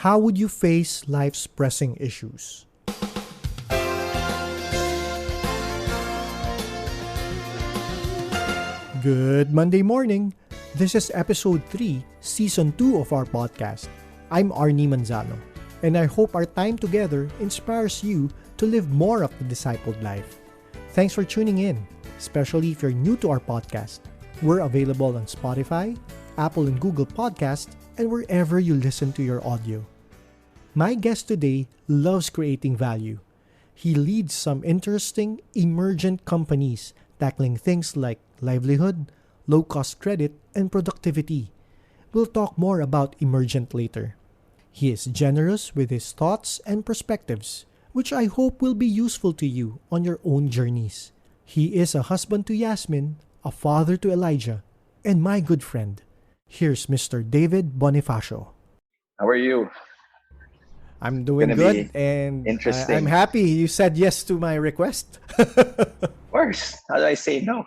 How would you face life's pressing issues? Good Monday morning. This is episode 3, season 2 of our podcast. I'm Arnie Manzano, and I hope our time together inspires you to live more of the discipled life. Thanks for tuning in, especially if you're new to our podcast. We're available on Spotify, Apple and Google Podcasts, and wherever you listen to your audio. My guest today loves creating value. He leads some interesting, emergent companies tackling things like livelihood, low-cost credit, and productivity. We'll talk more about emergent later. He is generous with his thoughts and perspectives, which I hope will be useful to you on your own journeys. He is a husband to Yasmin, a father to Elijah, and my good friend. Here's Mr. David Bonifacio. How are you? I'm doing Gonna good, be and I'm interesting. happy you said yes to my request. Of course. How do I say no?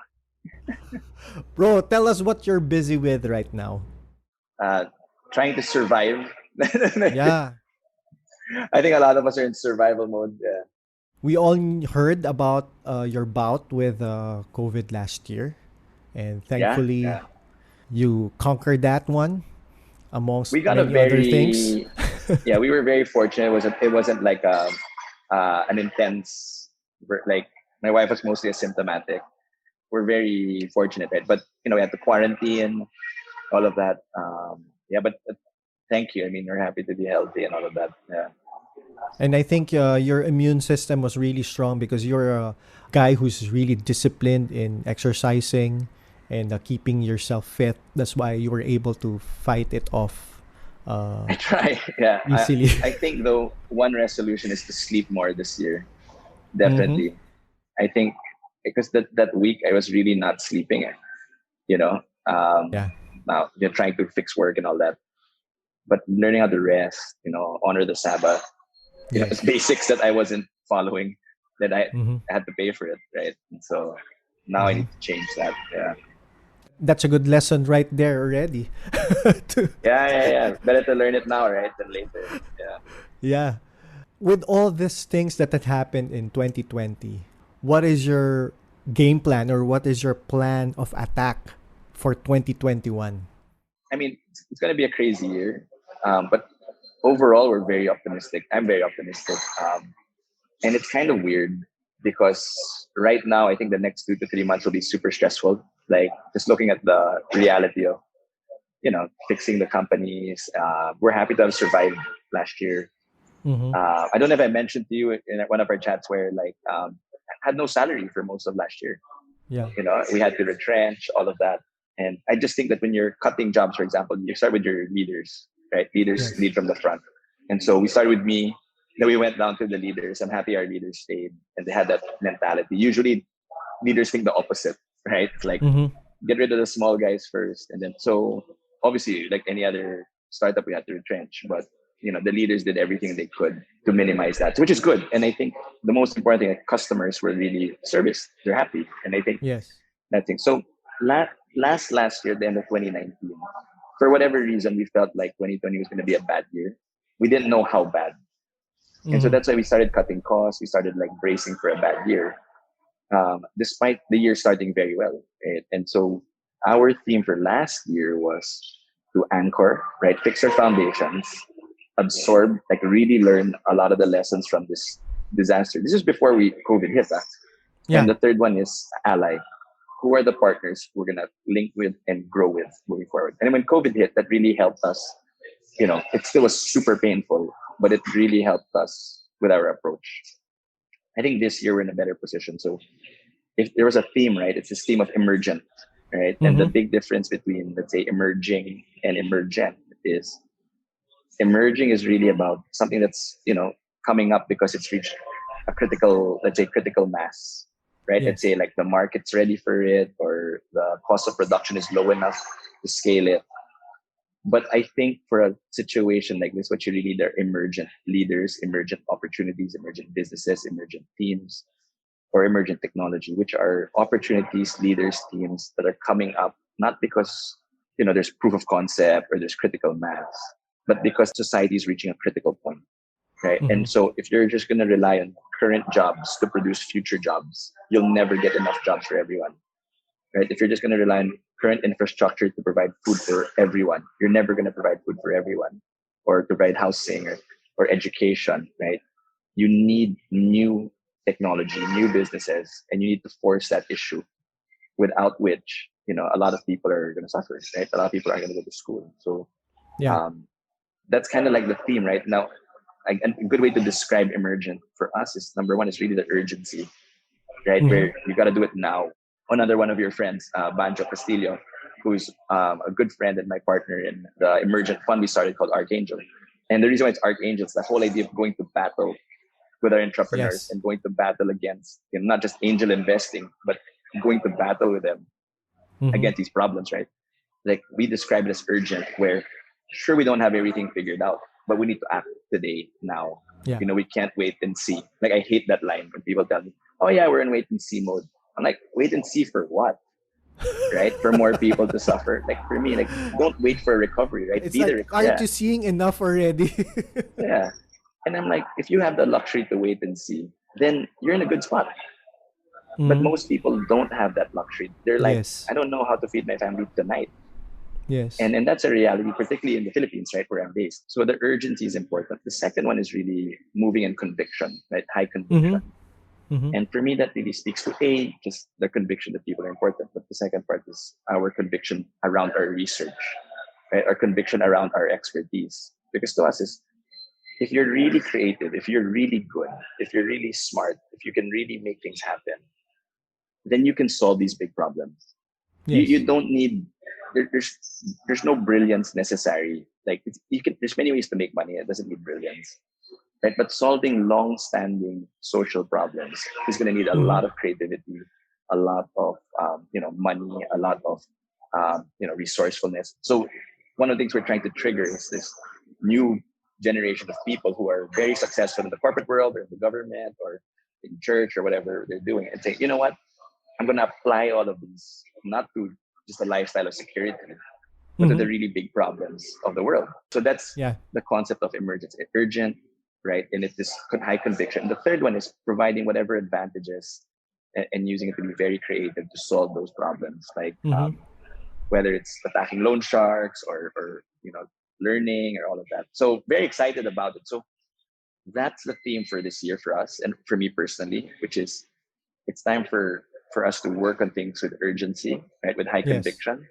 Bro, tell us what you're busy with right now. Uh, Trying to survive. Yeah, I think a lot of us are in survival mode. we all heard about your bout with COVID last year, and Yeah, thankfully yeah. you conquered that one amongst We got a many other things. very, yeah. We were very fortunate. It wasn't like an intense. Like my wife was mostly asymptomatic. We're very fortunate, right? But we had to quarantine, all of that. Yeah, but thank you. I mean, we're happy to be healthy and all of that. Yeah. And I think your immune system was really strong because you're a guy who's really disciplined in exercising and keeping yourself fit. That's why you were able to fight it off I try. Yeah. easily. I think though one resolution is to sleep more this year. Mm-hmm. Definitely. I think because that week I was really not sleeping. You know. Um, Yeah. Now they're trying to fix work and all that, but learning how to rest. Honor the Sabbath. It's Yes. basics that I wasn't following. That I Mm-hmm. had to pay for it, right? And so now I Mm-hmm. need to change that. Yeah. That's a good lesson right there already. To- Yeah. Better to learn it now, right, than later. Yeah. yeah. With all these things that had happened in 2020, what is your game plan or what is your plan of attack for 2021? I mean, it's going to be a crazy year, but overall, we're very optimistic. I'm very optimistic, and it's kind of weird because right now, I think the next 2 to 3 months will be super stressful. Like just looking at the reality of fixing the companies. We're happy to have survived last year. Mm-hmm. I don't know if I mentioned to you in one of our chats where like had no salary for most of last year. Yeah. We had to retrench all of that. And I just think that when you're cutting jobs, for example, you start with your leaders, right? Leaders Yes. lead from the front. And so we started with me, then we went down to the leaders. I'm happy our leaders stayed and they had that mentality. Usually leaders think the opposite, right? It's like Mm-hmm. get rid of the small guys first. And then so obviously like any other startup we had to retrench. But the leaders did everything they could to minimize that, which is good. And I think the most important thing, like customers were really serviced. They're happy. And I think Yes. that thing. So last year, the end of 2019, for whatever reason, we felt like 2020 was going to be a bad year. We didn't know how bad, and so Mm-hmm. that's why we started cutting costs. We started like bracing for a bad year, despite the year starting very well. Right? And so our theme for last year was to anchor, right, fix our foundations, absorb, like really learn a lot of the lessons from this disaster. This is before we COVID hit, and Yeah. the third one is ally. Who are the partners we're gonna link with and grow with moving forward? And when COVID hit, that really helped us. It still was super painful, but it really helped us with our approach. I think this year we're in a better position. So if there was a theme, right, it's this theme of emergent, right? And the Mm-hmm. big difference between, let's say, emerging and emergent is emerging is really about something that's, coming up because it's reached a critical, let's say, critical mass, right? Let's Yes. say like the market's ready for it or the cost of production is low enough to scale it. But I think for a situation like this, what you really need are emergent leaders, emergent opportunities, emergent businesses, emergent teams, or emergent technology, which are opportunities, leaders, teams that are coming up not because there's proof of concept or there's critical mass, but because society is reaching a critical point, right? Mm-hmm. And so if you're just going to rely on current jobs to produce future jobs, you'll never get enough jobs for everyone, right? If you're just going to rely on current infrastructure to provide food for everyone, you're never going to provide food for everyone, or to provide housing, or education, right? You need new technology, new businesses, and you need to force that issue, without which, a lot of people are going to suffer, right? A lot of people aren't going to go to school. So Yeah. um, that's kind of like the theme right now. A good way to describe emergent for us is, number one, is really the urgency, right? Mm-hmm. Where you got to do it now. Another one of your friends, Banjo Castillo, who's a good friend and my partner in the emergent fund we started called Archangel. And the reason why it's Archangel is the whole idea of going to battle with our entrepreneurs Yes. and going to battle against, not just angel investing, but going to battle with them Mm-hmm. against these problems, right? Like, we describe it as urgent, where sure, we don't have everything figured out, but we need to act today, now. Yeah. We can't wait and see. Like, I hate that line when people tell me, oh yeah, we're in wait and see mode. I'm like, wait and see for what? Right? For more people to suffer. Like, for me, like, don't wait for a recovery, right? It's Be like, the, aren't yeah, you seeing enough already? yeah. And I'm like, if you have the luxury to wait and see, then you're in a good spot. But Mm-hmm. most people don't have that luxury. They're like, Yes. I don't know how to feed my family tonight. Yes. And that's a reality, particularly in the Philippines, right, where I'm based. So the urgency is important. The second one is really moving in conviction, right? High Mm-hmm. conviction. Mm-hmm. And for me, that really speaks to just the conviction that people are important. But the second part is our conviction around our research, right? Our conviction around our expertise. Because to us is, if you're really creative, if you're really good, if you're really smart, if you can really make things happen, then you can solve these big problems. You Yes. don't need, there's no brilliance necessary. Like, there's many ways to make money. It doesn't need brilliance, right? But solving long-standing social problems is going to need a Mm-hmm. lot of creativity, a lot of money, a lot of resourcefulness. So one of the things we're trying to trigger is this new generation of people who are very successful in the corporate world, or in the government, or in church, or whatever they're doing, and say, you know what, I'm going to apply all of these, not to just a lifestyle of security, but to Mm-hmm. the really big problems of the world. So that's Yeah. the concept of emergence, urgent, right? And it's this high conviction. The third one is providing whatever advantages, and using it to be very creative to solve those problems, like Mm-hmm. whether it's attacking loan sharks, or learning, or all of that. So very excited about it. So that's the theme for this year for us, and for me personally, which is, it's time for us to work on things with urgency, right? With high Yes. conviction,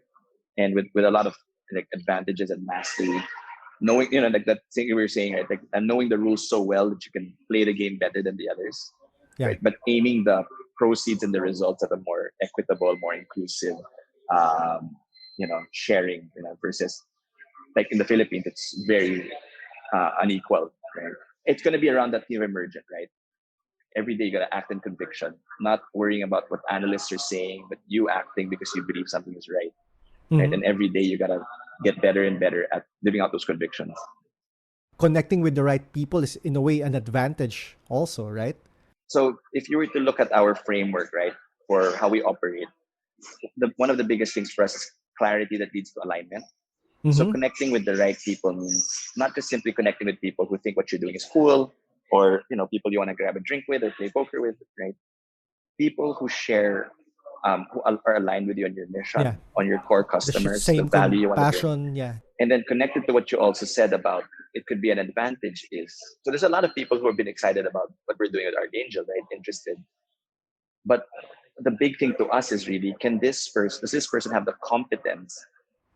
and with a lot of, like, advantages and mastery. Knowing, like that thing we were saying, right? Like, and knowing the rules so well that you can play the game better than the others, Yeah. right? But aiming the proceeds and the results at a more equitable, more inclusive, um, sharing, versus, like, in the Philippines, it's very unequal, right? It's going to be around that theme of emergent, right? Every day you got to act in conviction, not worrying about what analysts are saying, but you acting because you believe something is right, right? Mm-hmm. And every day you got to get better and better at living out those convictions. Connecting with the right people is in a way an advantage also, right? So if you were to look at our framework, right, for how we operate, one of the biggest things for us is clarity that leads to alignment. So Mm-hmm. connecting with the right people means not just simply connecting with people who think what you're doing is cool, or people you want to grab a drink with or play poker with, right? People who share, who are aligned with you on your Yeah. mission, on your core The customers, the same value you want to bring. compassion. Yeah. And then connected to what you also said about it could be an advantage is, so there's a lot of people who have been excited about what we're doing with Archangel, right? Interested. But the big thing to us is really, does this person have the competence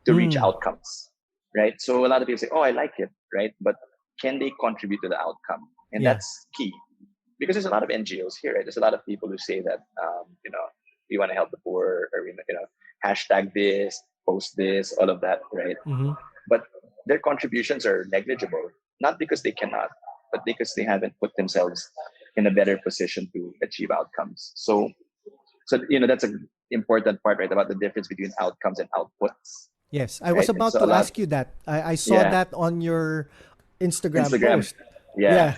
to reach Mm. outcomes, right? So a lot of people say, oh, I like it, right? But can they contribute to the outcome? And Yeah. that's key, because there's a lot of NGOs here, right? There's a lot of people who say that, we want to help the poor, or hashtag this, post this, all of that, right? Mm-hmm. But their contributions are negligible, not because they cannot, but because they haven't put themselves in a better position to achieve outcomes. So that's an important part, right? About the difference between outcomes and outputs, Yes. I was right? And about so a to lot, ask you that. I saw yeah, that on your Instagram Instagram, post. yeah. Yeah.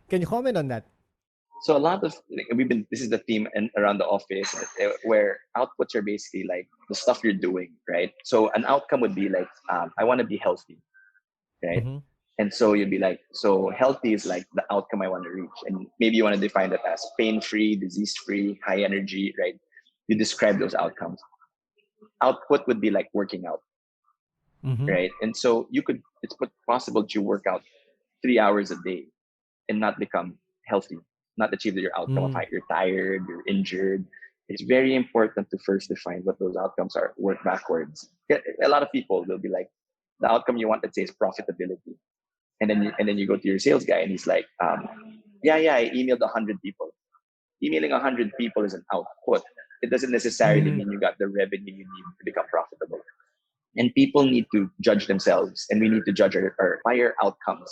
Can you comment on that? So a lot of, like, this is the theme and around the office, where outputs are basically like the stuff you're doing, right? So an outcome would be like, I want to be healthy, right? Mm-hmm. And so you'd be like, so healthy is like the outcome I want to reach. And maybe you want to define that as pain-free, disease-free, high energy, right? You describe those outcomes. Output would be like working out, Mm-hmm. right? And so it's possible to work out 3 hours a day and not become healthy, not achieve your outcome of Mm. you're tired, you're injured. It's very important to first define what those outcomes are, work backwards. A lot of people will be like, the outcome you want, let's say, is profitability. And then you go to your sales guy and he's like, yeah, I emailed 100 people. Emailing 100 people is an output. It doesn't necessarily Mm. mean you got the revenue you need to become profitable. And people need to judge themselves, and we need to judge our buyer outcomes,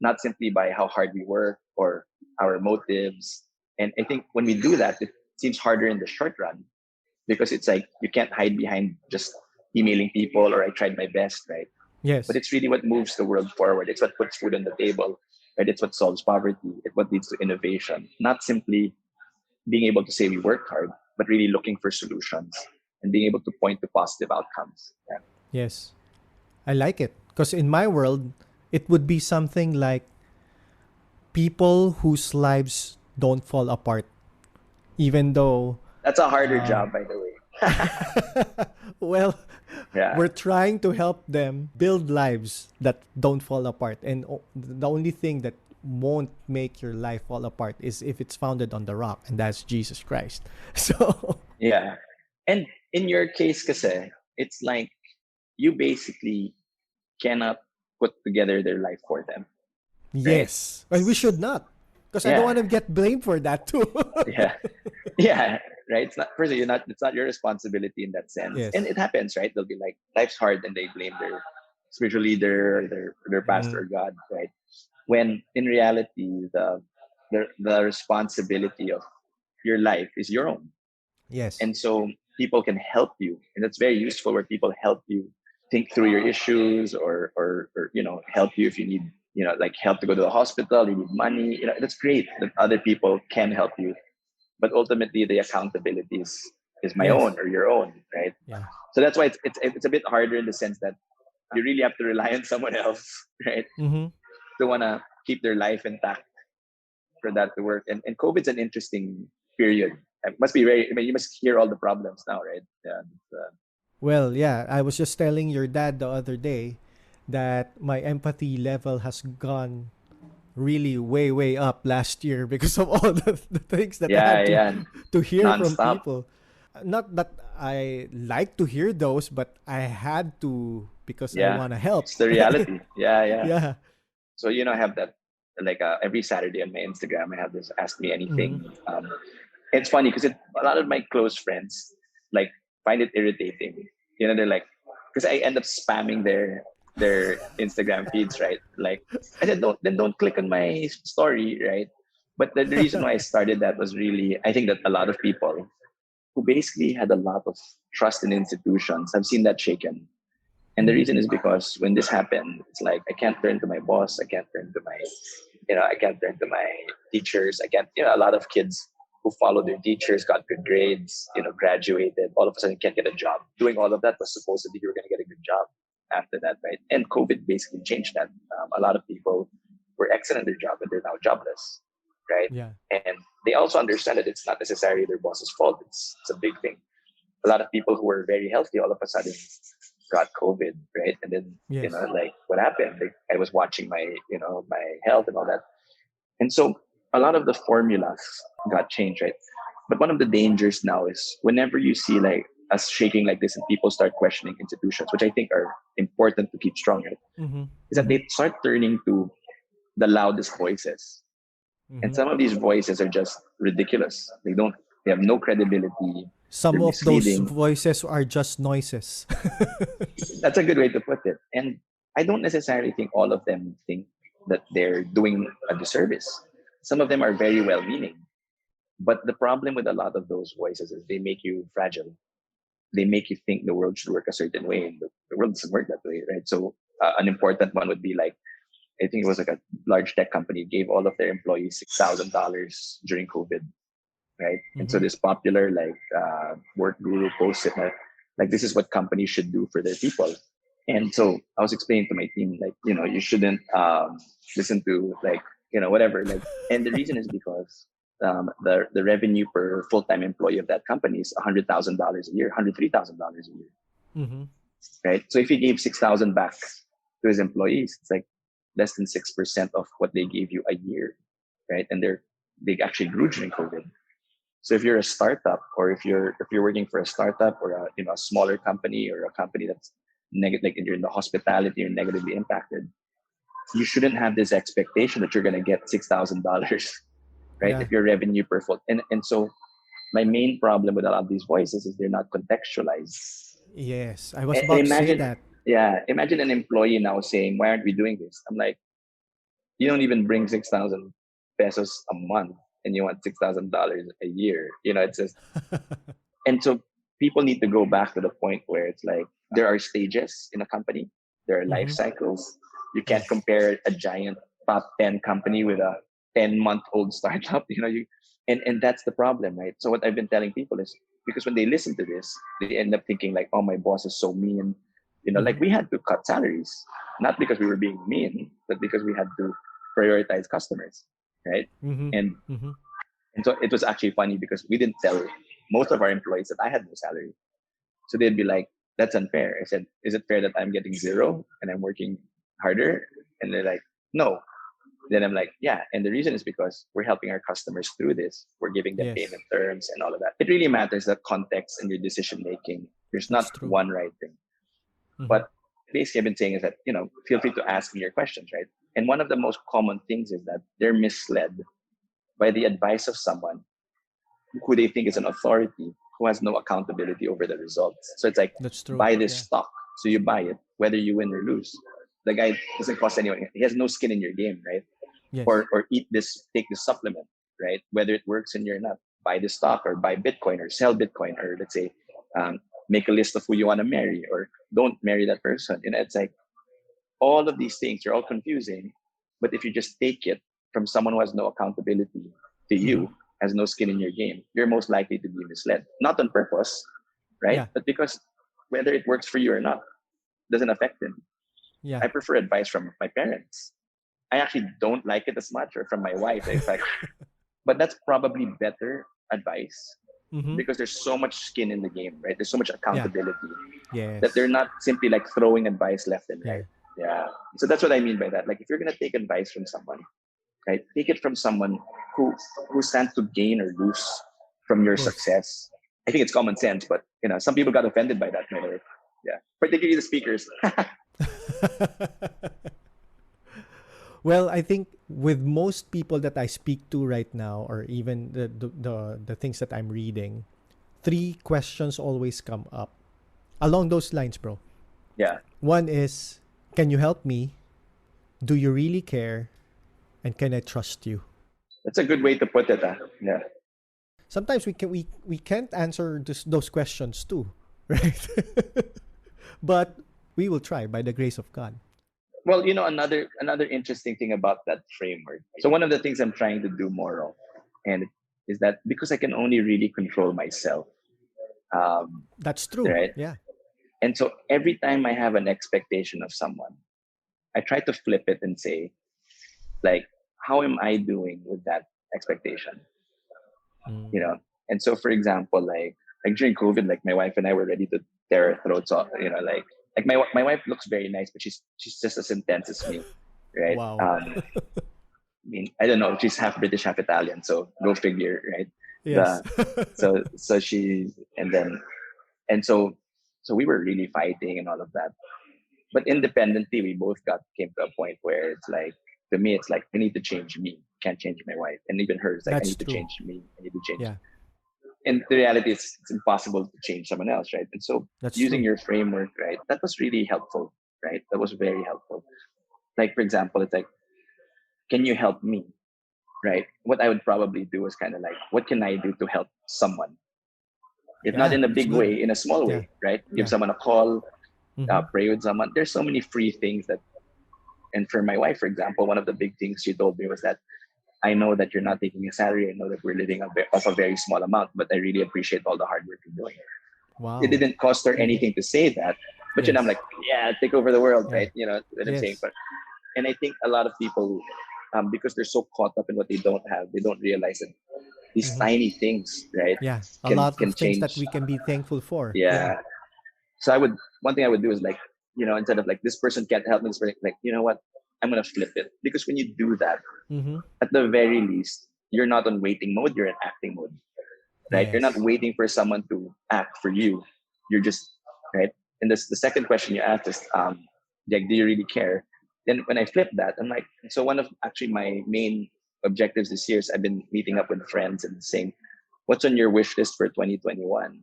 not simply by how hard we work or our motives. And I think when we do that, it seems harder in the short run because it's like you can't hide behind just emailing people or I tried my best, right? But Yes. it's really what moves the world forward. It's what puts food on the table, right? It's what solves poverty. It's what leads to innovation. Not simply being able to say we worked hard, but really looking for solutions and being able to point to positive outcomes. Yeah. Yes. I like it. Because in my world, it would be something like people whose lives don't fall apart, even though, That's a harder uh, job, by the way. well, Yeah. we're trying to help them build lives that don't fall apart. And the only thing that won't make your life fall apart is if it's founded on the rock, and that's Jesus Christ. So, Yeah. And in your case, kasi, it's like you basically cannot put together their life for them, right? yes. And we should not. Because I don't Yeah. want to get blamed for that too. Yeah. Yeah. Right. It's not, firstly, it's not your responsibility in that sense. And Yes. it happens, right? They'll be like, life's hard, and they blame their spiritual leader, their pastor Mm, or God, right? When in reality, the responsibility of your life is your own. yes. And so people can help you, and that's very useful where people help you think through your issues, or help you if you need, like, help to go to the hospital, you need money, that's great that other people can help you. But ultimately the accountability is my Yes. own or your own, right? Yeah. So that's why it's a bit harder in the sense that you really have to rely on someone else, right, Mm-hmm. to want to keep their life intact for that to work. And COVID's an interesting period. It must be very, I mean, you must hear all the problems now, right? Yeah. Well, yeah, I was just telling your dad the other day that my empathy level has gone really way, way up last year because of all the things that I Yeah, had yeah. to hear from Nonstop. people. Not that I like to hear those, but I had to because I Yeah. want to help. It's the reality. Yeah, yeah. Yeah. So, I have that, like, every Saturday on my Instagram, I have this Ask Me Mm-hmm. Anything. It's funny because a lot of my close friends, like, find it irritating. They're like, because I end up spamming their Instagram feeds, right? Like, I said, don't click on my story, right? But the reason why I started that was really, I think that a lot of people who basically had a lot of trust in institutions have seen that shaken. And the Mm-hmm. reason is because when this happened, it's like I can't turn to my boss, I can't turn to I can't turn to my teachers. I can't, a lot of kids who followed their teachers, got good grades, graduated, all of a sudden can't get a job. Doing all of that was supposed to be you were going to get a good job after that, right? And COVID basically changed that. A lot of people were excellent at their job, but they're now jobless, right? Yeah. And they also understand that it's not necessarily their boss's fault. It's a big thing. A lot of people who were very healthy all of a sudden got COVID, right? And then, Yes. like, what happened? Like, I was watching my health and all that. And so a lot of the formulas got changed, right? But one of the dangers now is whenever you see like us shaking like this and people start questioning institutions, which I think are important to keep strong, right? Mm-hmm. Is that Mm-hmm. they start turning to the loudest voices. And Mm-hmm. some of these voices are just ridiculous. They have no credibility. Some They're of those misleading. voices are just noises. That's a good way to put it. And I don't necessarily think all of them think that they're doing a disservice. Some of them are very well meaning. But the problem with a lot of those voices is they make you fragile. They make you think the world should work a certain way, and the world doesn't work that way, right? So an important one would be like, I think it was like a large tech company gave all of their employees $6,000 during COVID, right? And so Mm-hmm. this popular like work guru posted like this is what companies should do for their people. And so I was explaining to my team, like, you shouldn't listen to, like, whatever. Like, and the reason is because the revenue per full time employee of that company is $100,000 a year, $103,000 a year, Mm-hmm. right? So if he gave 6,000 back to his employees, it's like less than 6% of what they gave you a year, right? And they actually grew during COVID. So if you're a startup, or if you're working for a startup, or a smaller company, or a company that's negative, like you're in the hospitality, you're negatively impacted, you shouldn't have this expectation that you're going to get $6,000, right? Yeah. If your revenue per foot, and so my main problem with a lot of these voices is they're not contextualized. Yes. I was And about to say imagine, that. yeah, imagine an employee now saying, "Why aren't we doing this?" I'm like, you don't even bring 6,000 pesos a month, and you want $6,000 a year. It's just, and so people need to go back to the point where it's like there are stages in a company, there are life Mm-hmm. cycles. You can't Yes. compare a giant top 10 company with a 10-month-old startup. And that's the problem, right? So what I've been telling people is, because when they listen to this, they end up thinking like, oh, my boss is so mean. Like Mm-hmm. we had to cut salaries, not because we were being mean, but because we had to prioritize customers, right? Mm-hmm. And Mm-hmm. and so it was actually funny because we didn't tell most of our employees that I had no salary. So they'd be like, "That's unfair." I said, "Is it fair that I'm getting zero and I'm working harder?" And they're like, "No." Then I'm like, "Yeah." And the reason is because we're helping our customers through this. We're giving them Yes. payment terms and all of that. It really matters, the context and your decision making. There's not That's true. one right thing. Mm-hmm. But basically, I've been saying is that, feel free to ask me your questions, right? And one of the most common things is that they're misled by the advice of someone who they think is an authority, who has no accountability over the results. So it's like, That's true. buy this Yeah. stock. So you buy it, whether you win or lose. The guy doesn't cost anyone. He has no skin in your game, right? Yes. Or eat this, take this supplement, right? Whether it works in you or not. Buy the stock, or buy Bitcoin, or sell Bitcoin, or let's say, um, make a list of who you want to marry, or don't marry that person. It's like all of these things are all confusing. But if you just take it from someone who has no accountability to Mm-hmm. you, has no skin in your game, you're most likely to be misled. Not on purpose, right? Yeah. But because whether it works for you or not doesn't affect them. Yeah. I prefer advice from my parents. I actually don't like it as much, or from my wife, in fact. But that's probably better advice Mm-hmm. because there's so much skin in the game, right? There's so much Yeah. accountability that they're Yes. not simply like throwing advice left and Yeah. right. Yeah. So that's what I mean by that. Like, if you're gonna take advice from someone, right, take it from someone who who stands to gain or lose from your Yes. success. I think it's common sense, but some people got offended by that. Yeah, particularly the speakers. Well, I think with most people that I speak to right now, or even the things that I'm reading, three questions always come up along those lines, bro. Yeah, One is, can you help me? Do you really care? And can I trust you? that's a good way to put it. Yeah. Sometimes we can't answer those questions too, right? But we will try by the grace of God. Well, another interesting thing about that framework. So one of the things I'm trying to do more of, and is that because I can only really control myself, um, That's true. right? Yeah. And so every time I have an expectation of someone, I try to flip it and say, like, how am I doing with that expectation? Mm. You know. And so, for example, like during COVID, like my wife and I were ready to tear our throats off. Like my wife looks very nice, but she's just as intense as me, right? Wow. I mean, I don't know. She's half British, half Italian, so go figure, right? Yes. The so she and then and so we were really fighting and all of that. But independently, we both came to a point where it's like, to me, it's like, I need to change me. Can't change my wife, and even her is like, I That's need to true. change me. I need to change. Yeah. And the reality is, it's impossible to change someone else, right? And so, That's using true. your framework, right, that was really helpful, right? That was very helpful. Like, for example, it's like, can you help me, right? What I would probably do is kind of like, what can I do to help someone? If not Yeah. in a That's big good. way, in a small Yeah. way, right? Give Yeah. someone a call, Mm-hmm. pray with someone. There's so many free things that. And for my wife, for example, one of the big things she told me was that, I know that you're not taking a salary. I know that we're living off a very small amount, but I really appreciate all the hard work you're doing. It Wow. didn't cost her Mm-hmm. anything to say that, But I'm Yes. like, yeah, take over the world, Yeah. right? What I'm saying. Yes. But and I think a lot of people, because they're so caught up in what they don't have, they don't realize that these Mm-hmm. tiny things, right, Yeah. A can lot of can things change. that we can be thankful for. Yeah. Yeah. So one thing I would do is like, instead of like this person can't help me, this person, like, you know what, I'm gonna flip it, because when you do that, Mm-hmm. at the very least, you're not on waiting mode, you're in acting mode, right? You're not Yes. waiting for someone to act for you. You're just, right. And this the second question you asked is, like, do you really care? Then when I flip that, I'm like, so one of actually my main objectives this year is I've been meeting up with friends and saying, what's on your wish list for 2021?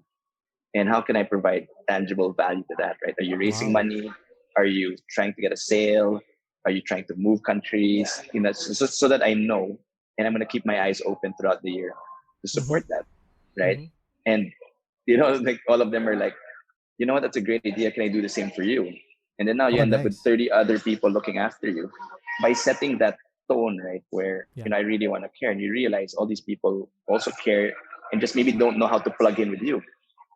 And how can I provide tangible value to that, right? Are you raising Wow. money? Are you trying to get a sale? Are you trying to move countries? So that I know, and I'm going to keep my eyes open throughout the year to Mm-hmm. support that, right? Mm-hmm. And like all of them are like, you know what, that's a great idea. Can I do the same for you? And then now you Oh, end up with nice. 30 other people looking after you by setting that tone, right? Where, Yeah. I really want to care. And you realize all these people also care and just maybe don't know how to plug in with you,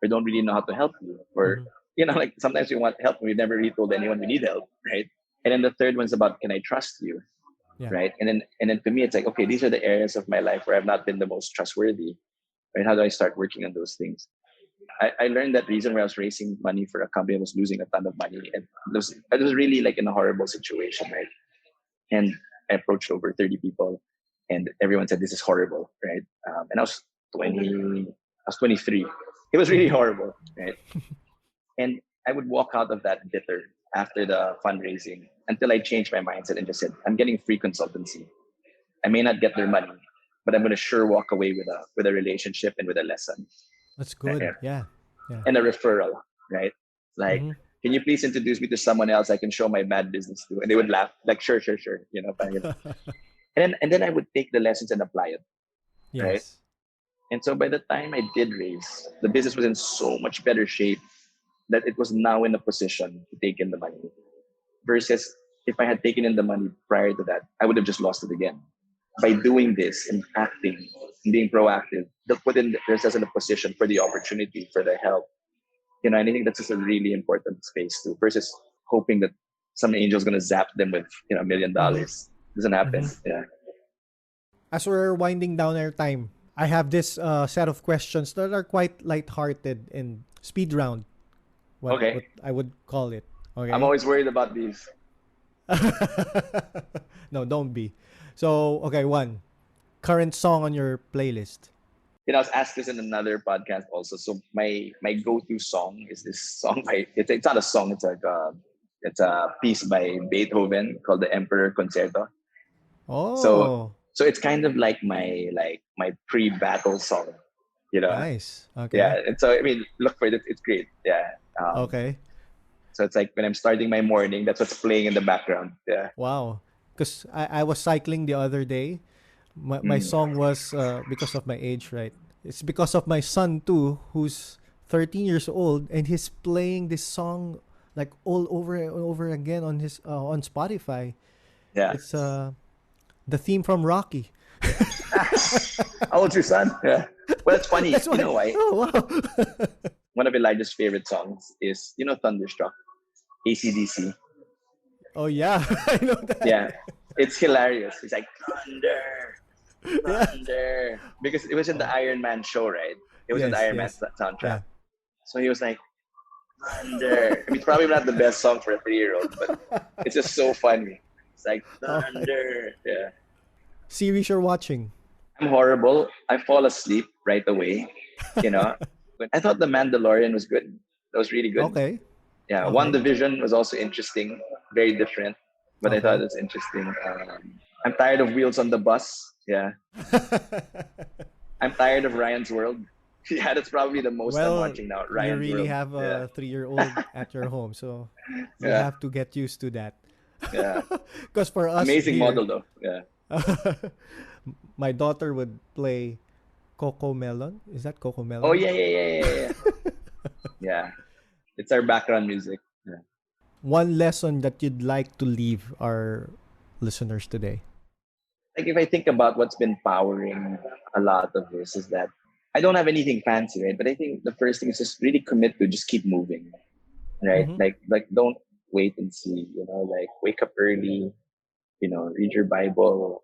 or don't really know how to help you. Or, Mm-hmm. like sometimes we want help and we've never really told anyone we need help, right? And then the third one's about, can I trust you? Yeah. Right. And then to me, it's like, okay, these are the areas of my life where I've not been the most trustworthy. Right? How do I start working on those things? I learned that reason where I was raising money for a company that was losing a ton of money. And it was really like in a horrible situation, right? And I approached over 30 people and everyone said, this is horrible, right? And 23. It was really Mm-hmm. horrible, right? And I would walk out of that bitter after the fundraising until I changed my mindset and just said, I'm getting free consultancy. I may not get their money, but I'm going to sure walk away with a relationship and with a lesson, That's right? good. Yeah. Yeah. And a referral, right? Like, Mm-hmm. can you please introduce me to someone else I can show my bad business to? And they would laugh, like, sure, sure, sure. And then I would take the lessons and apply it, right? Yes. And so by the time I did raise, the business was in so much better shape that it was now in a position to take in the money. Versus if I had taken in the money prior to that, I would have just lost it again. By doing this and acting and being proactive, they'll put in themselves in a position for the opportunity, for the help. And I think that's just a really important space too, versus hoping that some angel's gonna zap them with $1 million. Mm-hmm. Doesn't Mm-hmm. happen. Yeah. As we're winding down our time, I have this set of questions that are quite lighthearted and speed round, Okay. what I would call it. I'm Okay. always worried about these. No, don't be. So, okay, one current song on your playlist. I was asked this in another podcast also. So my go-to song is this song by it's not a song, it's a piece by Beethoven called the Emperor Concerto. So Oh, so it's kind of like my pre-battle song, you know. nice. Okay. Yeah. And so I mean, look for it. It's great. Yeah. Okay. So it's like when I'm starting my morning, that's what's playing in the background. Yeah. Wow. Because I was cycling the other day. My Mm. song was because of my age, right? It's because of my son too, who's 13 years old, and he's playing this song like all over and over again on his on Spotify. Yeah. It's the theme from Rocky. How old's your son? Yeah. Well, it's funny. That's You why. know why? Oh wow. One of Elijah's favorite songs is Thunderstruck, AC/DC. Oh yeah, I know that. Yeah. It's hilarious. It's like thunder, Yeah. thunder, because it was in the Oh, Iron Man show, right? It was in the yes, Iron Man yes. soundtrack. Yeah. So he was like thunder. I mean, it's probably not the best song for a 3-year-old, but it's just so funny. It's like All right. thunder. Yeah. Series you're watching. I'm horrible. I fall asleep right away. You know, but I thought The Mandalorian was good. That was really good. Okay. Yeah, One Okay. Division was also interesting, very different, but I thought Okay. it was interesting. I'm tired of Wheels on the Bus. Yeah, I'm tired of Ryan's World. Yeah, that's probably the most I'm Well, watching now. you Ryan's really World. have Yeah, a 3-year-old at your home, so you yeah, have to get used to that. yeah. Because for us Amazing here, model though. Yeah. my daughter would play Coco Melon. Is that Coco Oh Melon? yeah, yeah, yeah, yeah, yeah. Yeah, it's our background music. Yeah. One lesson that you'd like to leave our listeners today. Like if I think about what's been powering a lot of this is that I don't have anything fancy, right? But I think the first thing is just really commit to just keep moving. right? Mm-hmm. Like don't wait and see, like wake up early, read your Bible,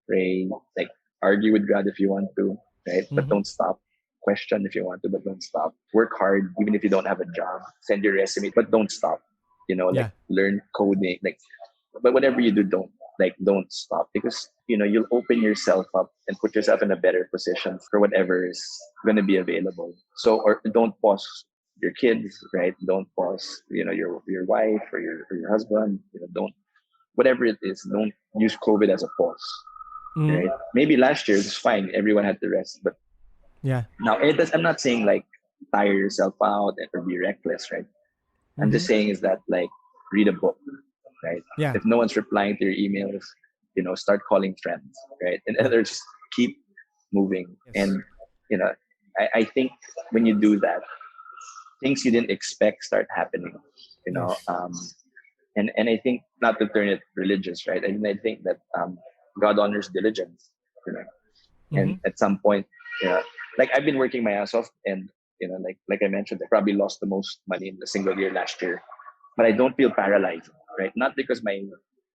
pray, like argue with God if you want to, right? But Mm-hmm. don't stop. Question if you want to, but don't stop. Work hard, even if you don't have a job. Send your resume, but don't stop. Like Yeah. learn coding, like, but whatever you do, don't stop, because you'll open yourself up and put yourself in a better position for whatever is going to be available. So, or don't pause your kids, right? Don't pause, your wife or your husband. Don't, whatever it is, don't use COVID as a pause, Mm-hmm. right? Maybe last year it was fine, everyone had to rest, but Yeah. now I'm not saying like tire yourself out or be reckless, right? I'm Mm-hmm. just saying is that, like, read a book, right? Yeah. If no one's replying to your emails, start calling friends, right? And Yeah. others, keep moving. Yes. And you know, I think when you do that, things you didn't expect start happening. You know, Yes. and I think, not to turn it religious, right? I think that God honors diligence, you know, Mm-hmm. and at some point, yeah, like I've been working my ass off, and like I mentioned, I probably lost the most money in a single year last year, but I don't feel paralyzed, right? Not because my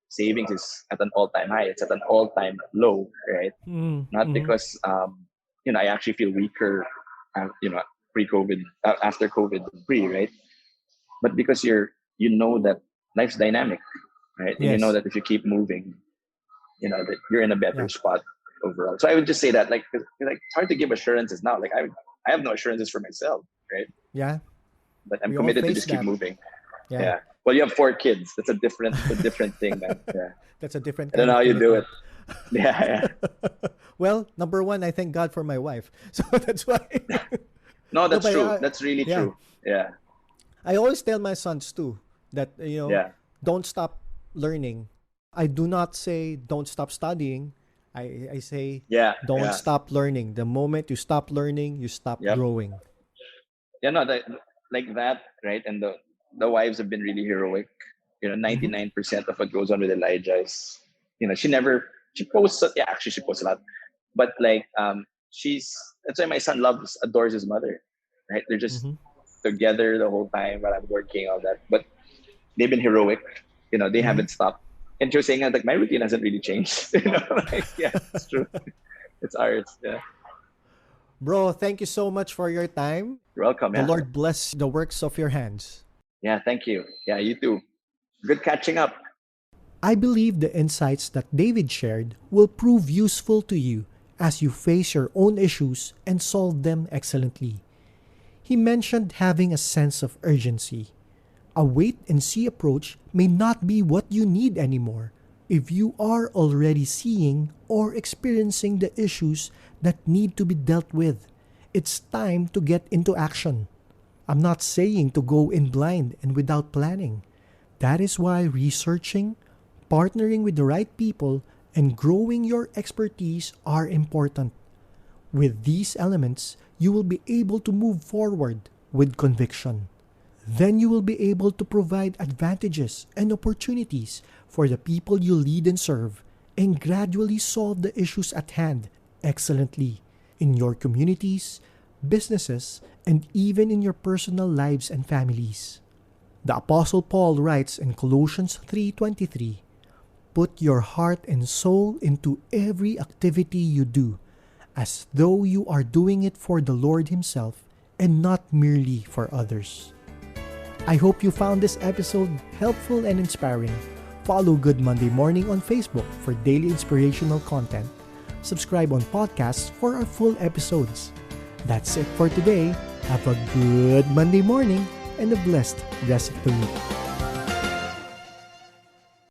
savings is at an all-time high; it's at an all-time low, right? Not Mm-hmm. because I actually feel weaker, pre-COVID, after COVID, right? But because that life's dynamic, right? And you know Yes. that if you keep moving, that you're in a better Yeah. spot overall. So I would just say that, like, 'cause, like, it's hard to give assurances now. Like, I have no assurances for myself, right? Yeah. But I'm We all committed to face just keep that. moving. Yeah. Yeah. Well, you have 4 kids. That's a different thing, man. Yeah. That's a different I don't kind know how of you do commitment. it. Yeah, yeah. Well, number one, I thank God for my wife. So that's why. No, No, that's but true. That's really yeah. true. Yeah. I always tell my sons too that, Yeah. don't stop learning. I do not say don't stop studying. I say Yeah. don't Yeah. stop learning. The moment you stop learning, you stop Yep. growing. Yeah. No, like that, right? And the wives have been really heroic. Mm-hmm. 99% of what goes on with Elijah is, she posts. Yeah, actually, she posts a lot. But like, that's why my son adores his mother, right? They're just Mm-hmm. together the whole time while I'm working, all that. But they've been heroic. They Mm-hmm. haven't stopped. And she was saying that, like, my routine hasn't really changed. Like, yeah, it's true. It's ours. Yeah. Bro, thank you so much for your time. You're welcome. The Yeah. Lord bless the works of your hands. Yeah. Thank you. Yeah. You too. Good catching up. I believe the insights that David shared will prove useful to you as you face your own issues and solve them excellently. He mentioned having a sense of urgency. A wait and see approach may not be what you need anymore if you are already seeing or experiencing the issues that need to be dealt with. It's time to get into action. I'm not saying to go in blind and without planning. That is why researching, partnering with the right people, and growing your expertise are important. With these elements, you will be able to move forward with conviction. Then you will be able to provide advantages and opportunities for the people you lead and serve, and gradually solve the issues at hand excellently in your communities, businesses, and even in your personal lives and families. The Apostle Paul writes in Colossians 3:23, "Put your heart and soul into every activity you do, as though you are doing it for the Lord Himself and not merely for others." I hope you found this episode helpful and inspiring. Follow Good Monday Morning on Facebook for daily inspirational content. Subscribe on podcasts for our full episodes. That's it for today. Have a good Monday morning and a blessed rest of the week.